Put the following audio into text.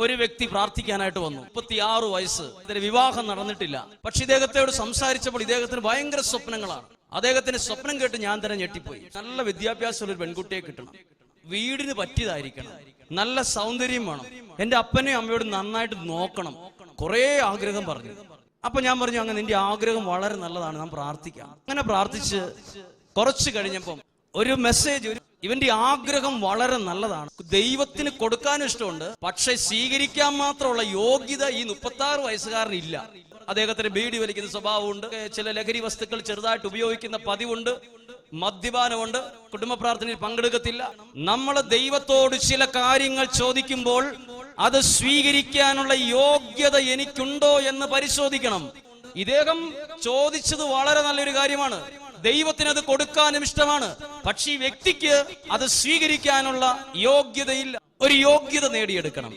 ഒരു വ്യക്തി പ്രാർത്ഥിക്കാനായിട്ട് വന്നു. 36 വയസ്സ്, ഇതിന് വിവാഹം നടന്നിട്ടില്ല. പക്ഷെ ഇദ്ദേഹത്തോട് സംസാരിച്ചപ്പോൾ ഇദ്ദേഹത്തിന് ഭയങ്കര സ്വപ്നങ്ങളാണ്. അദ്ദേഹത്തിന് സ്വപ്നം കേട്ട് ഞാൻ തന്നെ ഞെട്ടിപ്പോയി. നല്ല വിദ്യാഭ്യാസമുള്ള ഒരു പെൺകുട്ടിയെ കിട്ടണം, വീടിന് പറ്റിയതായിരിക്കണം, നല്ല സൗന്ദര്യം വേണം, എന്റെ അപ്പനെയും അമ്മയോട് നന്നായിട്ട് നോക്കണം, കുറെ ആഗ്രഹം പറഞ്ഞു. അപ്പൊ ഞാൻ പറഞ്ഞു, അങ്ങനെ നിന്റെ ആഗ്രഹം വളരെ നല്ലതാണ്, നാം പ്രാർത്ഥിക്കാം. അങ്ങനെ പ്രാർത്ഥിച്ച് കുറച്ച് കഴിഞ്ഞപ്പം ഒരു മെസ്സേജ്, ഇവന്റെ ആഗ്രഹം വളരെ നല്ലതാണ്, ദൈവത്തിന് കൊടുക്കാനും ഇഷ്ടമുണ്ട്, പക്ഷെ സ്വീകരിക്കാൻ മാത്രമുള്ള യോഗ്യത ഈ 36 വയസ്സുകാരന് ഇല്ല. അദ്ദേഹത്തിന് ബീഡി വലിക്കുന്ന സ്വഭാവമുണ്ട്, ചില ലഹരി വസ്തുക്കൾ ചെറുതായിട്ട് ഉപയോഗിക്കുന്ന പതിവുണ്ട്, മദ്യപാനമുണ്ട്, കുടുംബ പ്രാർത്ഥനയിൽ പങ്കെടുക്കത്തില്ല. നമ്മൾ ദൈവത്തോട് ചില കാര്യങ്ങൾ ചോദിക്കുമ്പോൾ അത് സ്വീകരിക്കാനുള്ള യോഗ്യത എനിക്കുണ്ടോ എന്ന് പരിശോധിക്കണം. ഇദ്ദേഹം ചോദിച്ചത് വളരെ നല്ലൊരു കാര്യമാണ്, ദൈവത്തിന് അത് കൊടുക്കാനും ഇഷ്ടമാണ്, പക്ഷെ ഈ വ്യക്തിക്ക് അത് സ്വീകരിക്കാനുള്ള യോഗ്യതയില്ല. ഒരു യോഗ്യത നേടിയെടുക്കണം.